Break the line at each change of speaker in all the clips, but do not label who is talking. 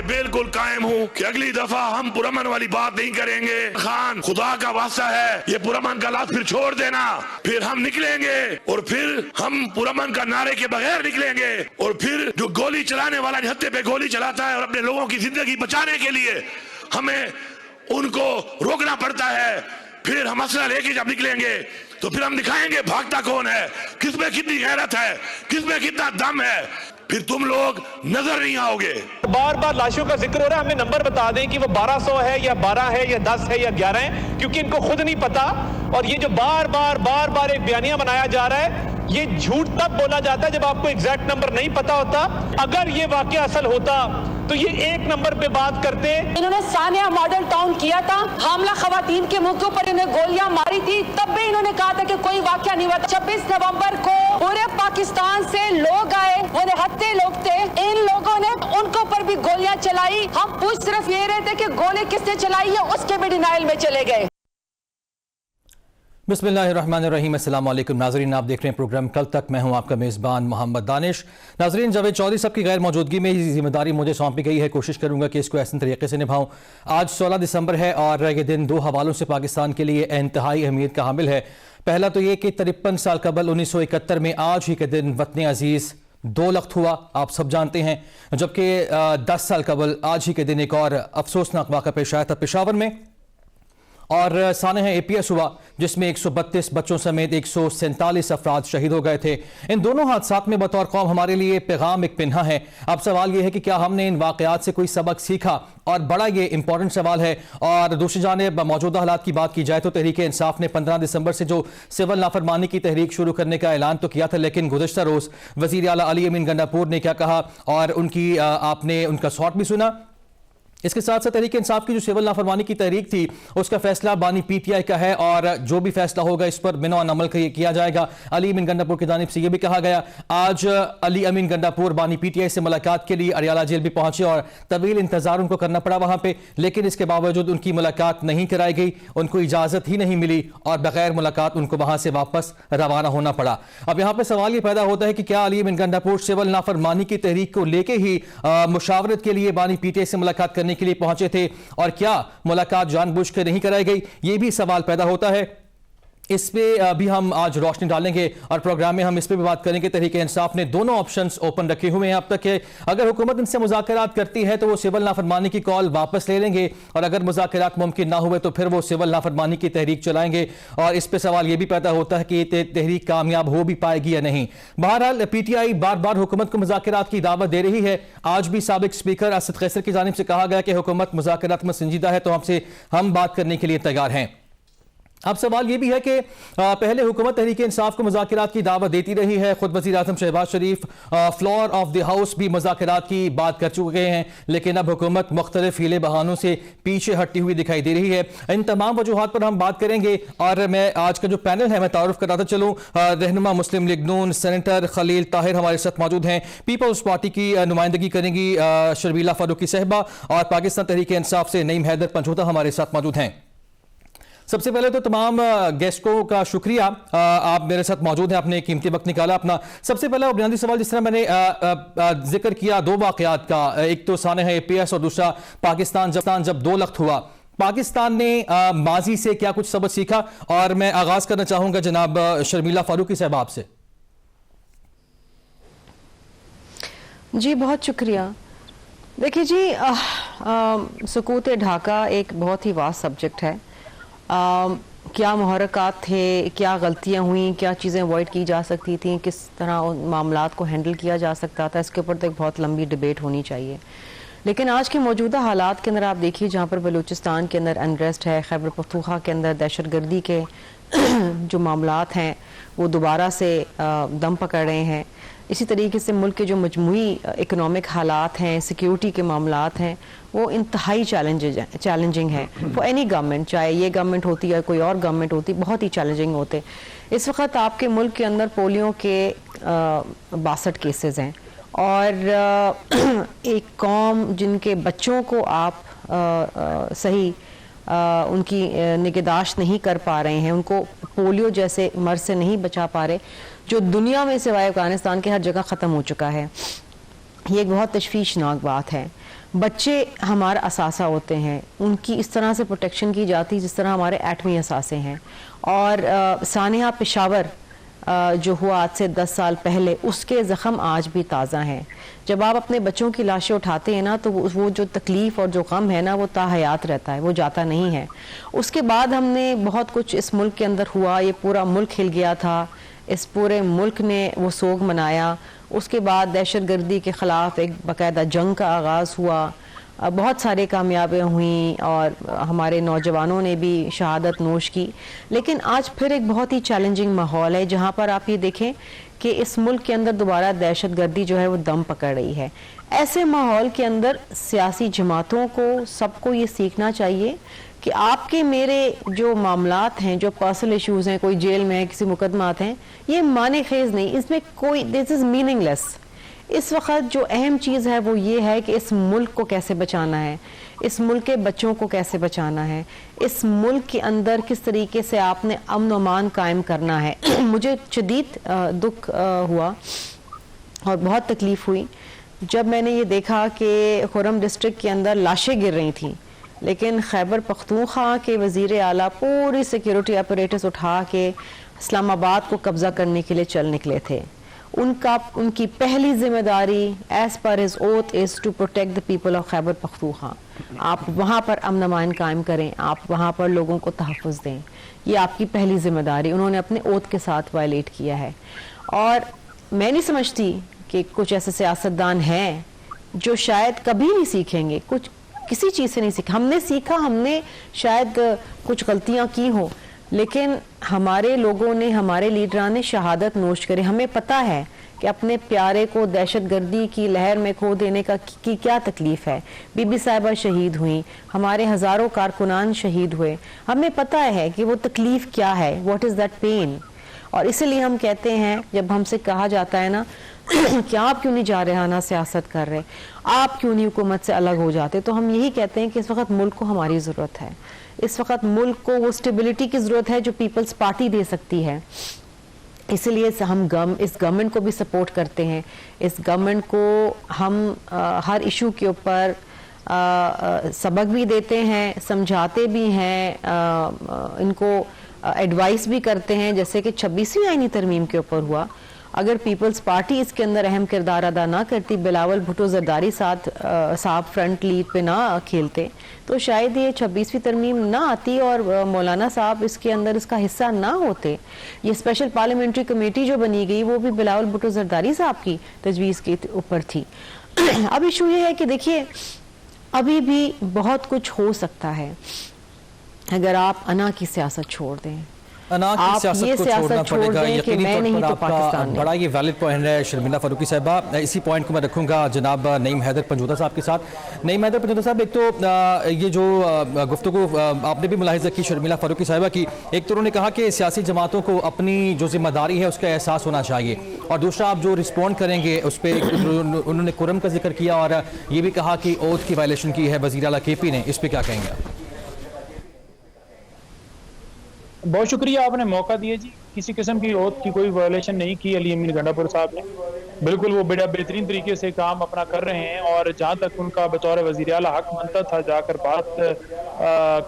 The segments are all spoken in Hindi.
बिल्कुल कायम हूँ कि अगली दफा हम पुरअमन वाली बात नहीं करेंगे। खान, खुदा का वास्ता है, ये पुरअमन का लात फिर छोड़ देना, फिर हम निकलेंगे और फिर हम पुरअमन का नारे के बगैर निकलेंगे। और फिर जो गोली चलाने वाला निहत्थे पे गोली चलाता है और अपने लोगों की जिंदगी बचाने के लिए हमें उनको रोकना पड़ता है, फिर हम असला लेके जब निकलेंगे तो फिर हम दिखाएंगे भागता कौन है, किसमें कितनी गैरत है, किसमें कितना दम है, फिर तुम लोग नजर नहीं आओगे।
बार बार लाशों का जिक्र हो रहा है, हमें नंबर बता दें कि वो 1200 है या 12 है या 10 है या 11 है, क्योंकि इनको खुद नहीं पता। और ये जो बार बार एक बयानिया बनाया जा रहा है, ये झूठ तब बोला जाता है जब आपको एग्जैक्ट नंबर नहीं पता होता। अगर ये वाकया असल होता तो ये एक नंबर पे बात करते।
इन्होंने सानिया मॉडल टाउन किया था, हमला खवातीन के मुंह के ऊपर इन्हें गोलियां मारी थी, तब भी इन्होंने कहा था कि कोई वाकया नहीं हुआ। 26 नवंबर को पूरे पाकिस्तान से लोग आए, वो निहत्थे लोग थे, इन लोगों ने उनके ऊपर भी गोलियां चलाई। हम पूछ सिर्फ ये रहे थे कि गोली किसने चलाई है, उसके भी डिनाइल में चले गए।
बिस्मिल्लाहिर्रहमानिर्रहीम। अस्सलाम वालेकुम नाज़रीन, आप देख रहे हैं प्रोग्राम कल तक। मैं हूं आपका मेज़बान मोहम्मद दानिश। नाज़रीन, जावेद चौधरी साहब की गैर मौजूदगी में ये जिम्मेदारी मुझे सौंपी गई है। कोशिश करूंगा कि इसको ऐसे तरीके से निभाऊं। आज 16 दिसंबर है और ये दिन दो हवालों से पाकिस्तान के लिए इंतहाई अहमियत का हामिल है। पहला तो ये कि 53 साल कबल 1971 में आज ही के दिन वतन अजीज़ 2 लख्त हुआ, आप सब जानते हैं। जबकि 10 साल कबल आज ही के दिन एक और अफसोसनाक वाक़ा पेश आया था पेशावर में, और सानह APS हुआ जिसमें 132 बच्चों समेत 147 अफराद शहीद हो गए थे। इन दोनों हादसात में बतौर कौम हमारे लिए पैगाम एक पिन्हा है। अब सवाल यह है कि क्या हमने इन वाक़यात से कोई सबक सीखा, और बड़ा ये इंपॉर्टेंट सवाल है। और दूसरी जानिब मौजूदा हालात की बात की जाए तो तहरीक इंसाफ ने 15 दिसंबर से जो सिविल नाफरमानी की तहरीक शुरू करने का ऐलान तो किया था, लेकिन गुज़श्ता रोज़ वज़ीर आला अली अमीन गंडापुर ने क्या कहा, और उनकी आपने उनका शॉट भी सुना। इसके साथ साथ तहरीक इंसाफ की जो सिविल नाफरमानी की तहरीक थी उसका फैसला बानी PTI का है, और जो भी फैसला होगा इस पर बिना अमल किया जाएगा। अली अमीन गंडापुर की जानिब से यह भी कहा गया। आज अली अमीन गंडापुर बानी PTI से मुलाकात के लिए अरियाला जेल भी पहुंचे और तवील इंतजार उनको करना पड़ा वहां पे, लेकिन इसके बावजूद उनकी मुलाकात नहीं कराई गई, उनको इजाजत ही नहीं मिली और बगैर मुलाकात उनको वहां से वापस रवाना होना पड़ा। अब यहाँ पर सवाल यह पैदा होता है कि क्या अली अमीन गंडापुर सिविल नाफरमानी की तहरीक को लेके ही मुशावरत के लिए बानी PTI से मुलाकात करने के लिए पहुंचे थे, और क्या मुलाकात जानबूझ कर नहीं कराई गई, यह भी सवाल पैदा होता है। इस पे भी हम आज रोशनी डालेंगे और प्रोग्राम में हम इस पे भी बात करेंगे। तहरीक इंसाफ ने दोनों ऑप्शंस ओपन रखे हुए हैं अब तक के। अगर हुकूमत इनसे मुज़ाकरात करती है तो वो सिविल नाफरमानी की कॉल वापस ले लेंगे, और अगर मुज़ाकरात मुमकिन ना हुए तो फिर वो सिविल नाफरमानी की तहरीक चलाएंगे। और इस पे सवाल ये भी पैदा होता है कि ये तहरीक कामयाब हो भी पाएगी या नहीं। बहरहाल PTI बार बार हुकूमत को मुज़ाकरात की दावत दे रही है। आज भी साबिक स्पीकर असद कैसर की जानिब से कहा गया कि हुकूमत मुज़ाकरात में संजीदा है, तो हमसे हम बात करने के लिए तैयार हैं। अब सवाल यह भी है कि पहले हुकूमत तहरीक इंसाफ को मुज़ाकरात की दावत देती रही है। खुद वज़ीर आज़म शहबाज शरीफ फ्लोर ऑफ द हाउस भी मुज़ाकरात की बात कर चुके हैं, लेकिन अब हुकूमत मुख्तलिफ हीले बहानों से पीछे हटती हुई दिखाई दे रही है। इन तमाम वजूहात पर हम बात करेंगे, और मैं आज का जो पैनल है मैं तारुफ कराता चलूँ। रहनुमा मुस्लिम लीग नून सेनेटर खलील ताहिर हमारे साथ मौजूद हैं। पीपल्स पार्टी की नुमाइंदगी करेंगी शर्बीला फारूकी साहिबा, और पाकिस्तान तहरीक इंसाफ से नईम हैदर पंचोता हमारे साथ मौजूद हैं। सबसे पहले तो तमाम गेस्टों का शुक्रिया, आप मेरे साथ मौजूद हैं, आपने कीमती वक्त निकाला अपना। सबसे पहला बुनियादी सवाल, जिस तरह मैंने जिक्र किया दो वाकयात का, एक तो सानह APS और दूसरा पाकिस्तान जब 2 लख्त हुआ, पाकिस्तान ने माजी से क्या कुछ सबक सीखा? और मैं आगाज करना चाहूंगा जनाब शर्मिला फारूकी साहब आपसे।
जी बहुत शुक्रिया। देखिए जी, सुकूत ढाका एक बहुत ही वास्ट सब्जेक्ट है। क्या मुहर्रकात थे, क्या गलतियां हुई, क्या चीज़ें अवॉइड की जा सकती थी, किस तरह उन मामलात को हैंडल किया जा सकता था, इसके ऊपर तो एक बहुत लंबी डिबेट होनी चाहिए। लेकिन आज के मौजूदा हालात के अंदर आप देखिए, जहाँ पर बलूचिस्तान के अंदर अनरेस्ट है, खैबर पख्तूनख्वा के अंदर दहशतगर्दी के जो मामलात हैं वो दोबारा से दम पकड़ रहे हैं। इसी तरीके से मुल्क के जो मजमूई इकोनॉमिक हालात हैं, सिक्योरिटी के मामलात हैं, वो इंतहाई चैलेंजिंग है फॉर एनी गवर्नमेंट, चाहे ये गवर्नमेंट होती है कोई और गवर्नमेंट होती, बहुत ही चैलेंजिंग होते। इस वक्त आपके मुल्क के अंदर पोलियो के 62 केसेस हैं, और एक कौम जिनके बच्चों को आप सही उनकी निगहदाश्त नहीं कर पा रहे हैं, उनको पोलियो जैसे मर्ज से नहीं बचा पा रहे, जो दुनिया में सिवाय अफगानिस्तान के हर जगह ख़त्म हो चुका है। ये एक बहुत तशवीशनाक बात है। बच्चे हमारा असासा होते हैं, उनकी इस तरह से प्रोटेक्शन की जाती है जिस तरह हमारे एटमी असासे हैं। और सानिया पेशावर जो हुआ आज से 10 साल पहले, उसके ज़ख्म आज भी ताज़ा हैं। जब आप अपने बच्चों की लाशें उठाते हैं ना, तो वो जो तकलीफ़ और जो गम है ना, वो ताहयात रहता है, वो जाता नहीं है। उसके बाद हमने बहुत कुछ इस मुल्क के अंदर हुआ, ये पूरा मुल्क हिल गया था, इस पूरे मुल्क ने वो सोग मनाया। उसके बाद दहशतगर्दी के ख़िलाफ़ एक बाकायदा जंग का आगाज़ हुआ, बहुत सारी कामयाबियाँ हुई और हमारे नौजवानों ने भी शहादत नोश की। लेकिन आज फिर एक बहुत ही चैलेंजिंग माहौल है, जहाँ पर आप ये देखें कि इस मुल्क के अंदर दोबारा दहशतगर्दी जो है वो दम पकड़ रही है। ऐसे माहौल के अंदर सियासी जमातों को, सबको ये सीखना चाहिए कि आपके मेरे जो मामलात हैं, जो पर्सनल इश्यूज़ हैं, कोई जेल में है, किसी मुकदमात हैं, ये माने खेज नहीं, इसमें कोई, दिस इज़ मीनिंगलेस। इस वक्त जो अहम चीज़ है वो ये है कि इस मुल्क को कैसे बचाना है, इस मुल्क के बच्चों को कैसे बचाना है, इस मुल्क के अंदर किस तरीके से आपने अमन व अमान कायम करना है। मुझे शदीद दुख हुआ और बहुत तकलीफ़ हुई जब मैंने ये देखा कि खुरम डिस्ट्रिक्ट के अंदर लाशें गिर रही थीं, लेकिन खैबर पख्तूनख्वा के वज़ीर आला पूरी सिक्योरिटी अपरेटस उठा के इस्लामाबाद को कब्ज़ा करने के लिए चल निकले थे। उनकी पहली जिम्मेदारी as per his oath is to protect the people of Khyber Pakhtunkhwa. आप वहाँ पर अमन अमान कायम करें, आप वहाँ पर लोगों को तहफ़्फ़ुज़ दें, ये आपकी पहली जिम्मेदारी। उन्होंने अपने ओथ के साथ वायलेट किया है। और मैं नहीं समझती कि कुछ ऐसे सियासतदान हैं जो शायद कभी नहीं सीखेंगे, कुछ किसी चीज़ से नहीं सीखा। हमने सीखा, हमने शायद कुछ गलतियाँ की हों, लेकिन हमारे लोगों ने, हमारे लीडरान ने शहादत नोश करे। हमें पता है कि अपने प्यारे को दहशतगर्दी की लहर में खो देने की क्या तकलीफ़ है। बीबी साहिबा शहीद हुई, हमारे हज़ारों कारकुनान शहीद हुए, हमें पता है कि वो तकलीफ़ क्या है, व्हाट इज़ दैट पेन। और इसीलिए हम कहते हैं, जब हमसे कहा जाता है ना कि आप क्यों नहीं जा रहे ना सियासत कर रहे, आप क्यों नहीं हुकूमत से अलग हो जाते, तो हम यही कहते हैं कि इस वक्त मुल्क को हमारी ज़रूरत है। इस वक्त मुल्क को वो स्टेबिलिटी की ज़रूरत है जो पीपल्स पार्टी दे सकती है। इसलिए हम इस गवर्नमेंट को भी सपोर्ट करते हैं। इस गवर्नमेंट को हम हर इशू के ऊपर सबक भी देते हैं, समझाते भी हैं, इनको एडवाइस भी करते हैं। जैसे कि 26वीं आईनी तरमीम के ऊपर हुआ, अगर पीपल्स पार्टी इसके अंदर अहम किरदार अदा ना करती, बिलावल भुट्टो जरदारी साहब फ्रंट लीड पे ना खेलते, तो शायद ये 26वीं तरमीम ना आती और मौलाना साहब इसके अंदर इसका हिस्सा ना होते। ये स्पेशल पार्लियामेंट्री कमेटी जो बनी गई वो भी बिलावल भुट्टो जरदारी साहब की तजवीज़ के ऊपर थी। अब इशू ये है कि देखिए, अभी भी बहुत कुछ हो सकता है अगर आप अना की सियासत छोड़ दें।
अना की सियासत को छोड़ना पड़ेगा, यकीनी तौर पर आपका बड़ा ये वैलिड पॉइंट है शर्मिला फारूकी साहिबा। इसी पॉइंट को मैं रखूंगा जनाब नईम हैदर पंजोता साहब के साथ। नईम हैदर पंजोता साहब, एक तो ये जो गुफ्तगू आपने भी मुलाहिजा की शर्मिला फारूकी साहिबा की, एक तो उन्होंने कहा कि सियासी जमातों को अपनी जो जिम्मेदारी है उसका एहसास होना चाहिए, और दूसरा आप जो रिस्पॉन्ड करेंगे उस पर उन्होंने कुरम का जिक्र किया और ये भी कहा कि ओथ की वायलेशन की है वज़ीर आला KP ने, इस पर क्या कहेंगे आप?
बहुत शुक्रिया, आपने मौका दिया जी। किसी किस्म की ओथ की कोई वायलेशन नहीं की अली अमीन गंडापुर साहब ने। बिल्कुल वो बड़ा बेहतरीन तरीके से काम अपना कर रहे हैं, और जहाँ तक उनका बतौर वज़ीर आला हक बनता था जाकर बात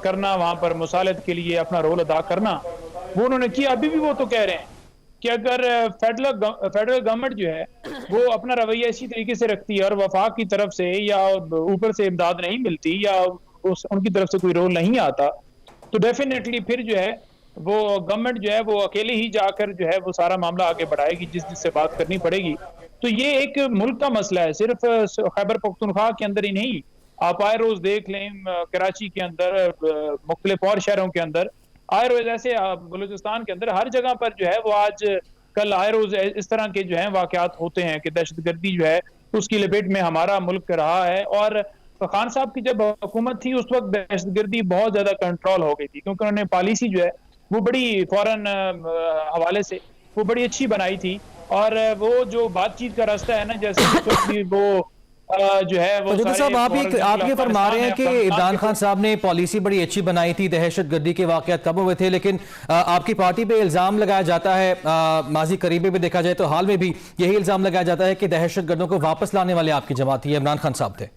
करना, वहाँ पर मुसालत के लिए अपना रोल अदा करना, वो उन्होंने किया। अभी भी वो तो कह रहे हैं कि अगर फेडरल गवर्नमेंट जो है वो अपना रवैया इसी तरीके से रखती है और वफाक की तरफ से या ऊपर से इमदाद नहीं मिलती या उनकी तरफ से कोई रोल नहीं आता, तो डेफिनेटली फिर जो है वो गवर्नमेंट जो है वो अकेले ही जाकर जो है वो सारा मामला आगे बढ़ाएगी, जिससे बात करनी पड़ेगी। तो ये एक मुल्क का मसला है, सिर्फ खैबर पख्तूनख्वा के अंदर ही नहीं। आप आए रोज देख लें कराची के अंदर, मुख्तलिफ और शहरों के अंदर, आए रोज ऐसे बलूचिस्तान के अंदर हर जगह पर जो है वो आज कल आए रोज इस तरह के जो है वाकयात होते हैं कि दहशतगर्दी जो है उसकी लपेट में हमारा मुल्क रहा है। और खान साहब की जब हुकूमत थी उस वक्त दहशतगर्दी बहुत ज्यादा कंट्रोल हो गई थी, क्योंकि उन्होंने पॉलिसी जो है वो बड़ी फौरन हवाले से वो बड़ी अच्छी बनाई थी। और वो जो बातचीत का रास्ता है ना, जैसे वो जो है वो
साहब आप ये फरमा रहे हैं कि इमरान खान साहब ने पॉलिसी बड़ी अच्छी बनाई थी, दहशतगर्दी के वाकयात कम हुए थे, लेकिन आपकी पार्टी पे इल्जाम लगाया जाता है, माजी करीबी में देखा जाए तो हाल में भी यही इल्जाम लगाया जाता है कि दहशतगर्दों को वापस लाने वाले आपकी जमात ही इमरान खान साहब थे।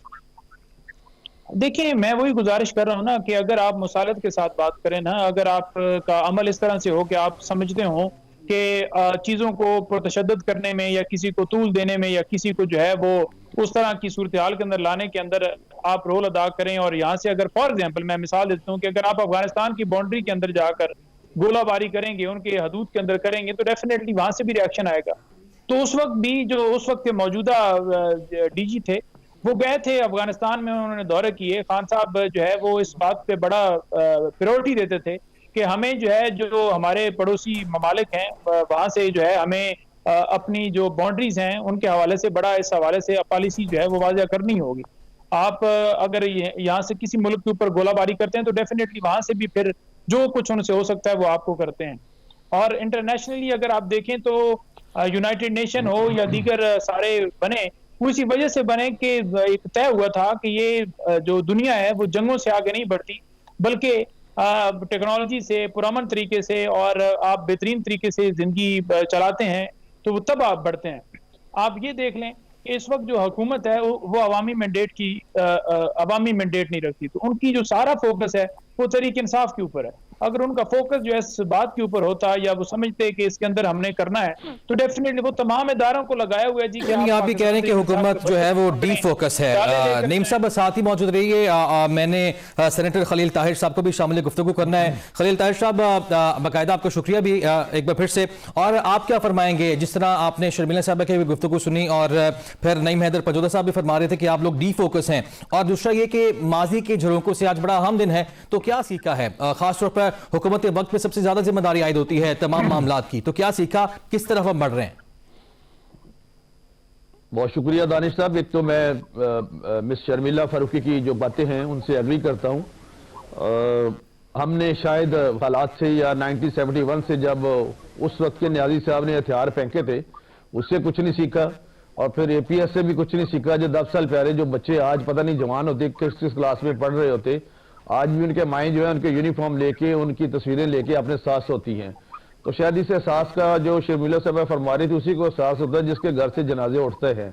देखिए, मैं वही गुजारिश कर रहा हूँ ना कि अगर आप मुसालत के साथ बात करें ना, अगर आप का अमल इस तरह से हो कि आप समझते हो कि चीज़ों को पुरतशद्दुद करने में या किसी को तूल देने में या किसी को जो है वो उस तरह की सूरत हाल के अंदर लाने के अंदर आप रोल अदा करें, और यहाँ से अगर फॉर एग्जाम्पल मैं मिसाल देता हूँ कि अगर आप अफगानिस्तान की बाउंड्री के अंदर जाकर गोलाबारी करेंगे, उनके हदूद के अंदर करेंगे, तो डेफिनेटली वहां से भी रिएक्शन आएगा। तो उस वक्त भी जो उस वक्त के मौजूदा डीजी थे, वो गए थे अफगानिस्तान में, उन्होंने दौरे किए। खान साहब जो है वो इस बात पे बड़ा प्रायोरिटी देते थे कि हमें जो है जो हमारे पड़ोसी ममालिक हैं वहां से जो है हमें अपनी जो बाउंड्रीज हैं उनके हवाले से बड़ा इस हवाले से पॉलिसी जो है वो वाज़ह करनी होगी। आप अगर यहाँ से किसी मुल्क के ऊपर गोलाबारी करते हैं तो डेफिनेटली वहां से भी फिर जो कुछ उनसे हो सकता है वो आपको करते हैं। और इंटरनेशनली अगर आप देखें तो यूनाइटेड नेशन हो या दीगर सारे बने, वो इसी वजह से बने कि एक तय हुआ था कि ये जो दुनिया है वो जंगों से आगे नहीं बढ़ती, बल्कि टेक्नोलॉजी से पुरअमन तरीके से और आप बेहतरीन तरीके से जिंदगी चलाते हैं तो वो तब आप बढ़ते हैं। आप ये देख लें कि इस वक्त जो हुकूमत है वो अवामी मैंडेट नहीं रखती, तो उनकी जो सारा फोकस है वो तहरीक इंसाफ के ऊपर है। अगर उनका फोकस जो है इस बात के ऊपर होता या वो समझते कि इसके अंदर हमने करना है तो डेफिनेटली वो तमाम इदारों को लगाया हुआ है जी।
आप भी कह रहे हैं कि हुकूमत जो है वो डी फोकस है। नईम साहब साथ ही मौजूद रहिए, मैंने सेनेटर खलील ताहिर साहब को भी शामिल गुफ्तगू करना है। खलील ताहिर साहब, बाकायदा आपका शुक्रिया भी एक बार फिर से, और आप क्या फरमाएंगे जिस तरह आपने शर्मिला साहब की गुफ्तगू सुनी और फिर नईम हैदर पजोदा साहब भी फरमा रहे थे कि आप लोग डी फोकस हैं, और दूसरा ये कि माजी के झरोकों से आज बड़ा अहम दिन है, तो क्या सीखा है? खासतौर पर हुकूमत के वक्त पे सबसे ज्यादा जिम्मेदारी आयद होती है तमाम मामलात की, तो क्या सीखा, किस तरफ हम बढ़ रहे हैं?
बहुत शुक्रिया दानिश साहब। एक तो मैं मिस शर्मिला फारूकी की जो बातें हैं उनसे एग्री करता हूं। हमने शायद हालात से या 1971 से जब उस वक्त के न्याजी साहब ने हथियार फेंके थे उससे कुछ नहीं सीखा, और फिर एपीएस से भी कुछ नहीं सीखा। जो 10 साल पहले जो बच्चे आज पता नहीं जवान होते, किस क्लास में पढ़ रहे होते, आज भी उनके माएँ जो है उनके यूनिफॉर्म लेके उनकी तस्वीरें लेके अपने साथ होती हैं। तो शायद इस एहसास का जो शर्मिला साहब फरमा रही थी उसी को एहसास होता है जिसके घर से जनाजे उठते हैं।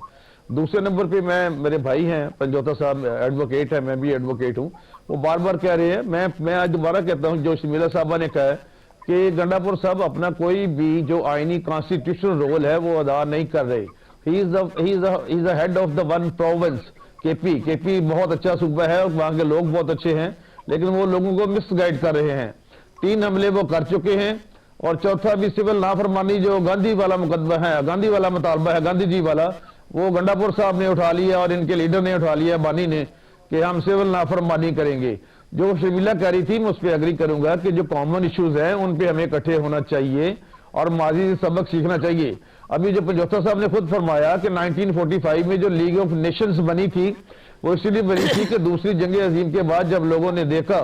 दूसरे नंबर पे मेरे भाई हैं पंजोता साहब, एडवोकेट है, मैं भी एडवोकेट हूँ, वो बार बार कह रहे हैं, मैं आज दोबारा कहता हूँ जो शर्मिला साहबा ने कहा है कि गंडापुर साहब अपना कोई भी जो आईनी कॉन्स्टिट्यूशनल रोल है वो अदा नहीं कर रहे। He is the head of the one province KP बहुत अच्छा सूबा है, वहाँ के लोग बहुत अच्छे हैं, लेकिन वो लोगों को मिसगाइड कर रहे हैं। 3 हमले वो कर चुके हैं, और चौथा भी सिविल नाफरमानी जो गांधी वाला मुकदमा है, गांधी वाला मुतालबा है, गांधी जी वाला, वो गंडापुर साहब ने उठा लिया और इनके लीडर ने उठा लिया, बानी ने, कि हम सिविल नाफरमानी करेंगे। जो शर्मिला कह रही थी मैं उस पर एग्री करूंगा कि जो कॉमन इश्यूज हैं उन पे हमें इकट्ठे होना चाहिए और माजी से सबक सीखना चाहिए। अभी जो पंजोता साहब ने खुद फरमाया कि 1945 में जो लीग ऑफ नेशंस बनी थी वो इसलिए बनी थी कि दूसरी जंग अजीम के बाद जब लोगों ने देखा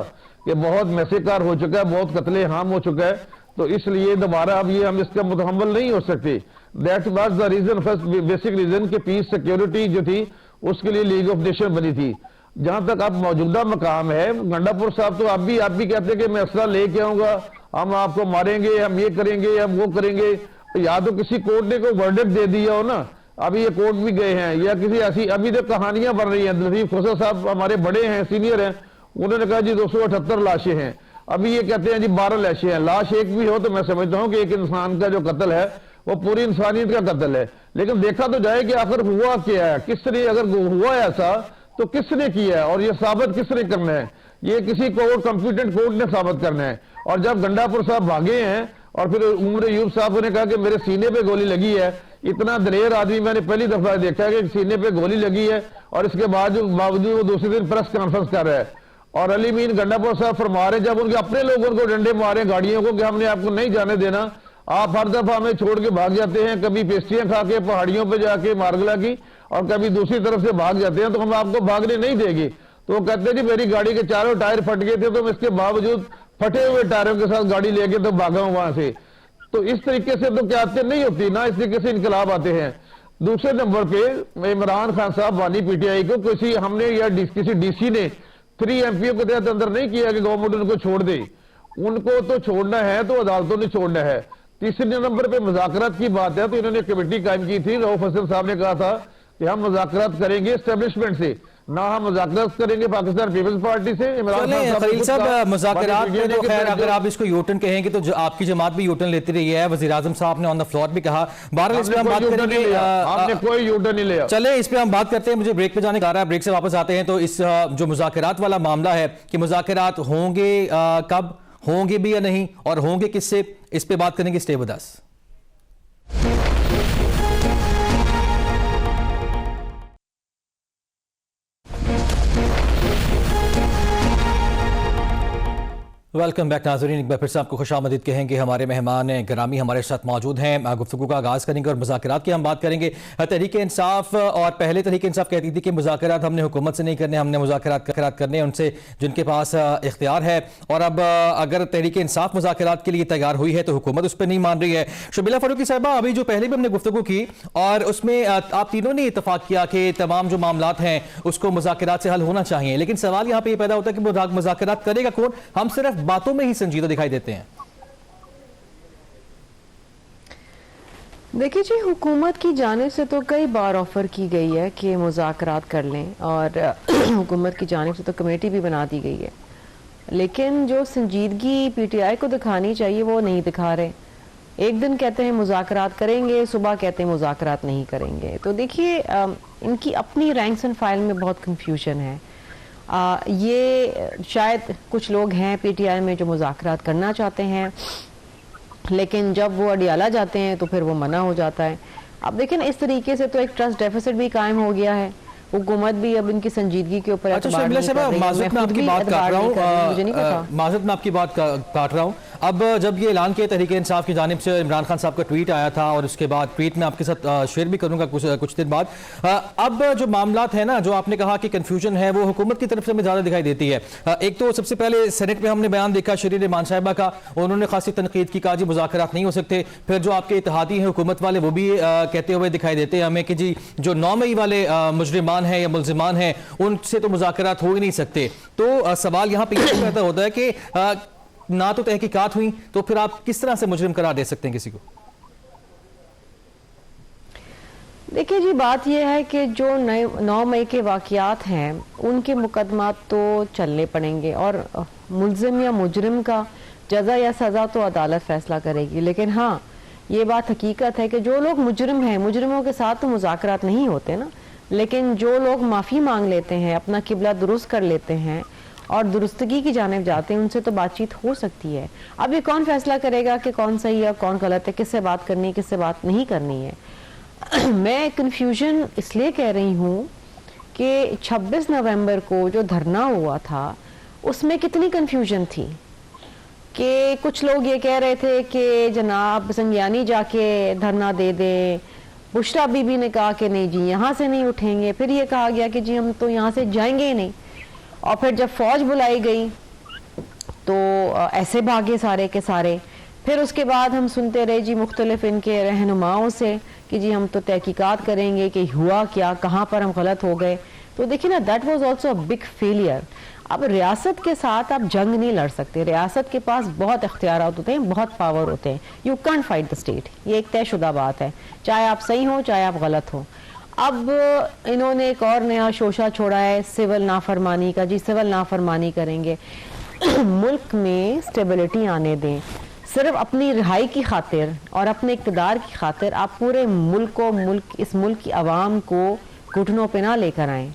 कि बहुत मैसेकार हो चुका है, बहुत कत्ले हाम हो चुका है, तो इसलिए दोबारा अब ये हम इसका मुतहम्मल नहीं हो सकते। That was the reason, first basic reason कि पीस सिक्योरिटी जो थी उसके लिए लीग ऑफ नेशन बनी थी। जहां तक अब मौजूदा मकाम है, गंडापुर साहब तो आप भी कहते हैं कि मैं असला लेके आऊंगा, हम आपको मारेंगे, हम ये करेंगे, हम वो करेंगे। तो या तो किसी कोर्ट ने कोई वर्डिक्ट दे दिया हो ना, अभी ये कोर्ट भी गए हैं, या किसी ऐसी अभी तो कहानियां बन रही हैं। लतीफ खोसा साहब हमारे बड़े हैं, सीनियर हैं, उन्होंने कहा जी 278 लाशें हैं, अभी ये कहते हैं जी 12 लाशें हैं। लाश एक भी हो तो मैं समझता हूं कि एक इंसान का जो कत्ल है वो पूरी इंसानियत का कत्ल है, लेकिन देखा तो जाए कि आखिर हुआ क्या है, किसने, अगर हुआ ऐसा तो किसने किया है और ये साबित किसने करना है, ये किसी कोर्ट कंप्यूटेंट कोर्ट ने साबित करना है। और जब गंडापुर साहब भागे हैं और फिर उमर यूब साहब ने कहा कि मेरे सीने पे गोली लगी है, इतना दलेर आदमी मैंने पहली दफा देखा है कि सीने पे गोली लगी है, और इसके बावजूद वो दूसरे दिन प्रेस कॉन्फ्रेंस कर रहा है। और अली मीन गंडापुर साहब फरमा रहे जब उनके अपने लोगों को डंडे मारे गाड़ियों को कि हमने आपको नहीं जाने देना, आप हर दफा हमें छोड़ के भाग जाते हैं, कभी पेस्ट्रियां खा के पहाड़ियों पे जाके मारगला की, और कभी दूसरी तरफ से भाग जाते हैं, तो हम आपको भागने नहीं देंगे। तो वो कहते हैं जी मेरी गाड़ी के चारों टायर फट गए थे, तो मैं इसके बावजूद फटे हुए टायरों के साथ गाड़ी लेके तो भागा हूं वहां से। तो इस तरीके से तो क्यादतें नहीं होती ना, इस तरीके से इनकलाब आते हैं। दूसरे नंबर पे इमरान खान साहब वानी पीटीआई को किसी हमने या किसी डीसी ने 3 एमपीओ के तहत अंदर नहीं किया कि गवर्नमेंट उनको छोड़ दे, उनको तो छोड़ना है तो अदालतों ने छोड़ना है। तीसरे नंबर पे मुज़ाकरात की बात है, तो इन्होंने कमेटी कायम की थी, रऊफ हसन साहब ने कहा था कि हम मुज़ाकरात करेंगे एस्टेब्लिशमेंट से, ना हम मुज़ाकरात करेंगे पाकिस्तान पीपल्स पार्टी से।
खलील साहब, मुज़ाकरात में तो खैर अगर आप इसको यूटर्न कहेंगे तो जो आपकी जमात भी यूटर्न लेती रही है, वज़ीर आज़म साहब ने ऑन द फ्लोर भी कहा। बहरहाल इस पे हम बात करेंगे,
आपने कोई यूटर्न नहीं लिया।
चले इस पे हम बात करते हैं, मुझे ब्रेक पे जाने का आ रहा है, ब्रेक से वापस आते हैं। तो इस जो मुज़ाकरात वाला मामला है कि मुज़ाकरात होंगे कब, होंगे भी या नहीं, और होंगे किससे, इस पे बात करेंगे। Stay with us. Welcome back नाज़रीन, एक बार फिर से आपको खुशामदीद कहेंगे। हमारे मेहमान गिरामी हमारे साथ मौजूद हैं। गुफ्तगू का आगाज़ करेंगे और मुज़ाकरात की हम बात करेंगे। तहरीक इंसाफ, और पहले तहरीक इंसाफ कहती थी कि मुज़ाकरात हमने हुकूमत से नहीं करने, हमने मुज़ाकरात करने हैं उनसे जिनके पास इख्तियार है। और अब अगर तहरीक इंसाफ मुज़ाकरात के लिए तैयार हुई है तो हुकूमत उस पर नहीं मान रही है। शबीला फ़ारूकी साहिबा, अभी जो पहले भी हमने गुफ्तगू की और उसमें आप तीनों ने इतफाक़ किया कि तमाम जो मामलात हैं उसको मुज़ाकरात से हल होना चाहिए, लेकिन सवाल यहाँ पर यह पैदा होता है कि मुज़ाकरात करेगा कौन? हम सिर्फ बातों में ही संजीदा दिखाई देते हैं।
देखिए जी, हुकूमत की जानिब से तो कई बार ऑफर की गई है कि मुज़ाकरात कर लें, और हुकूमत की जानिब से तो कमेटी भी बना दी गई है, लेकिन जो संजीदगी पीटीआई को दिखानी चाहिए वो नहीं दिखा रहे। एक दिन कहते हैं मुज़ाकरात करेंगे, सुबह कहते हैं मुज़ाकरात नहीं करेंगे। तो देखिए, इनकी अपनी रैंक्स एंड फाइल में बहुत कंफ्यूजन है। ये शायद कुछ लोग हैं पीटीआई में जो मुज़ाकरात करना चाहते हैं, लेकिन जब वो अडियाला जाते हैं तो फिर वो मना हो जाता है। अब देखें ना, इस तरीके से तो एक ट्रस्ट डेफिसिट भी कायम हो गया है। हुकूमत भी अब इनकी संजीदगी के ऊपर
माज़रत में आपकी बात काट रहा हूँ। अब जब ये ऐलान किया तहरीक इंसाफ की जानिब से, इमरान खान साहब का ट्वीट आया था और उसके बाद ट्वीट में आपके साथ शेयर भी करूंगा कुछ दिन बाद। अब जो मामलात है ना, जो आपने कहा कि कंफ्यूजन है, वो हुकूमत की तरफ से हमें ज़्यादा दिखाई देती है। एक तो सबसे पहले सेनेट में हमने बयान देखा शरीर मान साहिबा का, उन्होंने खासी तनकीद की, कहा जी मुज़ाकरात नहीं हो सकते। फिर जो आपके इत्तेहादी हैं हुकूमत वाले, वो भी कहते हुए दिखाई देते हैं हमें कि जी जो 9 मई वाले मुजरिमान हैं या मुल्जिमान हैं उनसे तो मुज़ाकरात हो ही नहीं सकते। तो सवाल यहाँ पे ये पैदा होता है कि ना तो तहकीकात हुई, तो फिर आप किस तरह से मुजरिम करार दे सकते हैं किसी को?
देखिए जी, बात यह है कि जो 9 मई के वाक़यात हैं उनके मुकदमात तो चलने पड़ेंगे, और मुल्जिम या मुजरिम का जज़ा या सज़ा तो अदालत फैसला करेगी। लेकिन हाँ, ये बात हकीकत है कि जो लोग मुजरिम हैं, मुजरिमों के साथ तो मुज़ाकरात नहीं होते ना, लेकिन जो लोग माफ़ी मांग लेते हैं, अपना किबला दुरुस्त कर लेते हैं और दुरुस्तगी की जानिब जाते हैं, उनसे तो बातचीत हो सकती है। अब ये कौन फैसला करेगा कि कौन सही है कौन गलत है, किससे बात करनी है किससे बात नहीं करनी है। मैं कन्फ्यूजन इसलिए कह रही हूँ कि 26 नवंबर को जो धरना हुआ था उसमें कितनी कन्फ्यूजन थी कि कुछ लोग ये कह रहे थे कि जनाब संज्ञानी जाके धरना दे दें, बुशरा बीबी ने कहा कि नहीं जी यहाँ से नहीं उठेंगे, फिर ये कहा गया कि जी हम तो यहाँ से जाएंगे ही नहीं, और फिर जब फौज बुलाई गई तो ऐसे भागे सारे के सारे। फिर उसके बाद हम सुनते रहे जी मुख्तलिफ इनके रहनुमाओं से कि जी हम तो तहकीकात करेंगे कि हुआ क्या, कहाँ पर हम गलत हो गए। तो देखिए ना, that was also a big failure. अब रियासत के साथ आप जंग नहीं लड़ सकते, रियासत के पास बहुत इख्तियारात होते हैं, बहुत पावर होते हैं। You can't fight the state, ये एक तयशुदा बात है, चाहे आप सही हो चाहे आप गलत हो। अब इन्होंने एक और नया शोशा छोड़ा है सिविल नाफरमानी का। जी सिविल नाफरमानी करेंगे, मुल्क में स्टेबिलिटी आने दें, सिर्फ अपनी रिहाई की खातिर और अपने इक़्तिदार की खातिर आप पूरे मुल्क को, इस मुल्क की आवाम को घुटनों पे ना लेकर आएँ।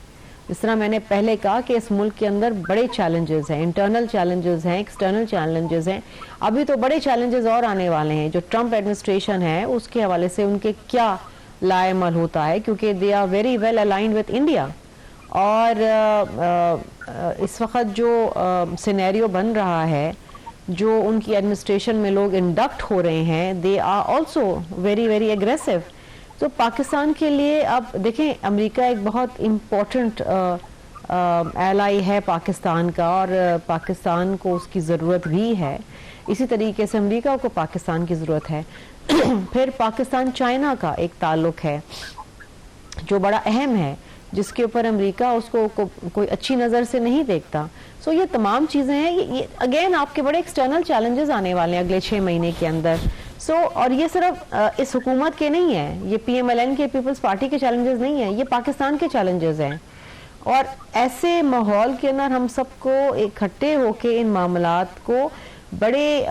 जिस तरह मैंने पहले कहा कि इस मुल्क के अंदर बड़े चैलेंजेस हैं, इंटरनल चैलेंजेस हैं, एक्सटर्नल चैलेंजेस हैं, अभी तो बड़े चैलेंजेस और आने वाले हैं। जो ट्रंप एडमिनिस्ट्रेशन है उसके हवाले से उनके क्या लाएमल होता है, क्योंकि they are very well aligned with India. और इस वक्त जो सिनेरियो बन रहा है, जो उनकी एडमिनिस्ट्रेशन में लोग इंडक्ट हो रहे हैं, they are also very very aggressive. तो पाकिस्तान के लिए अब देखें, अमेरिका एक बहुत इम्पोर्टेंट एलाई है पाकिस्तान का, और पाकिस्तान को उसकी ज़रूरत भी है। इसी तरीके से अमेरिका को पाकिस्तान की ज़रूरत है। फिर पाकिस्तान चाइना का एक ताल्लुक है जो बड़ा अहम है, जिसके ऊपर अमेरिका उसको कोई अच्छी नज़र से नहीं देखता। सो ये तमाम चीज़ें हैं, ये अगेन आपके बड़े एक्सटर्नल चैलेंजेस आने वाले हैं अगले 6 महीने के अंदर। और ये सिर्फ इस हुकूमत के नहीं है, ये PMLN के पीपल्स पार्टी के चैलेंजेस नहीं है, ये पाकिस्तान के चैलेंजेस हैं। और ऐसे माहौल के अंदर हम सबको इकट्ठे होके इन मामलात को बड़े